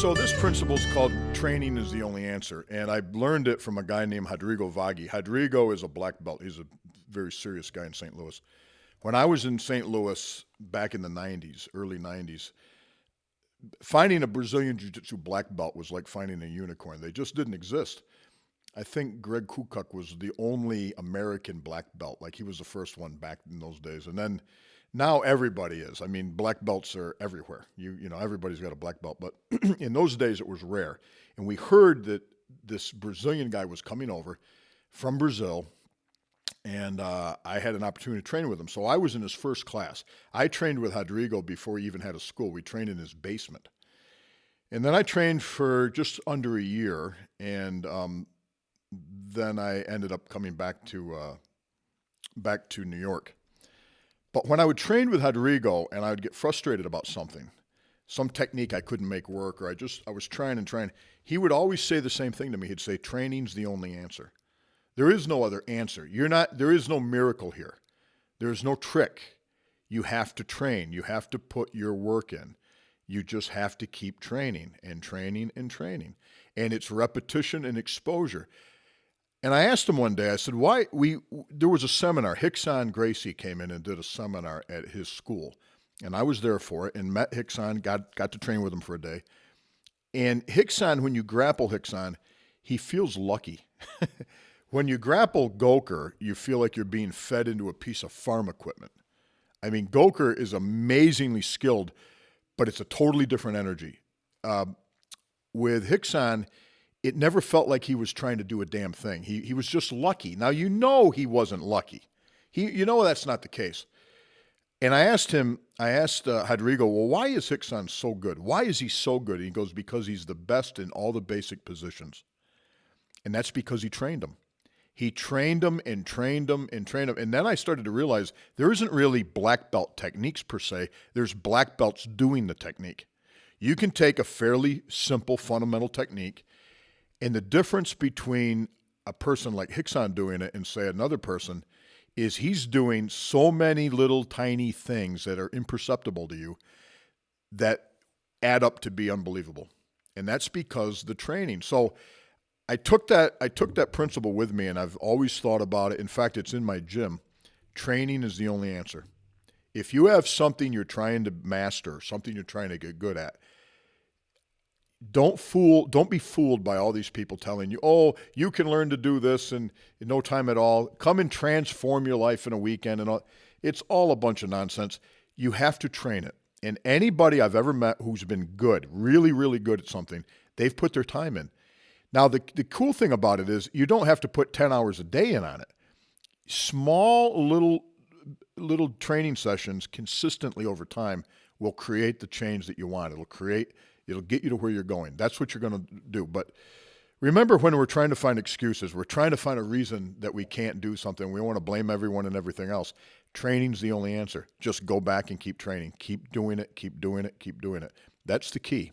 So this principle is called training is the only answer. And I learned it from a guy named Rodrigo Vaghi. Rodrigo is a black belt. He's a very serious guy in St. Louis. When I was in St. Louis back in the 90s, early 90s, finding a Brazilian Jiu-Jitsu black belt was like finding a unicorn. They just didn't exist. I think Greg Kukuk was the only American black belt. Like he was the first one back in those days. And then now everybody is. I mean, black belts are everywhere. You know, everybody's got a black belt. But in those days, it was rare. And we heard that this Brazilian guy was coming over from Brazil, and I had an opportunity to train with him. So I was in his first class. I trained with Rodrigo before he even had a school. We trained in his basement. And then I trained for just under a year, and then I ended up coming back to New York. But when I would train with Rodrigo and I would get frustrated about something, some technique I couldn't make work, or I was trying and trying, he would always say the same thing to me. He'd say, training's the only answer. There is no other answer. There is no miracle here. There is no trick. You have to train. You have to put your work in. You just have to keep training and training and training. And it's repetition and exposure. And I asked him one day, I said, there was a seminar. Rickson Gracie came in and did a seminar at his school. And I was there for it and met Rickson, got to train with him for a day. And Rickson, when you grapple Rickson, he feels lucky. When you grapple Gokor, you feel like you're being fed into a piece of farm equipment. I mean, Gokor is amazingly skilled, but it's a totally different energy. With Rickson, it never felt like he was trying to do a damn thing. He was just lucky. Now, you know he wasn't lucky. You know that's not the case. And I asked Rodrigo, well, why is Rickson so good? Why is he so good? And he goes, because he's the best in all the basic positions. And that's because he trained them. He trained them and trained them and trained them. And then I started to realize there isn't really black belt techniques per se. There's black belts doing the technique. You can take a fairly simple fundamental technique, and the difference between a person like Rickson doing it and, say, another person is he's doing so many little tiny things that are imperceptible to you that add up to be unbelievable. And that's because the training. So I took that principle with me, and I've always thought about it. In fact, it's in my gym. Training is the only answer. If you have something you're trying to master, something you're trying to get good at, don't be fooled by all these people telling you, oh, you can learn to do this in no time at all. Come and transform your life in a weekend and all. It's all a bunch of nonsense. You have to train it. And anybody I've ever met who's been good, really, really good at something, they've put their time in. Now, the cool thing about it is you don't have to put 10 hours a day in on it. Small little training sessions consistently over time will create the change that you want. It'll get you to where you're going. That's what you're going to do. But remember, when we're trying to find excuses, we're trying to find a reason that we can't do something. We want to blame everyone and everything else. Training's the only answer. Just go back and keep training. Keep doing it, keep doing it, keep doing it. That's the key.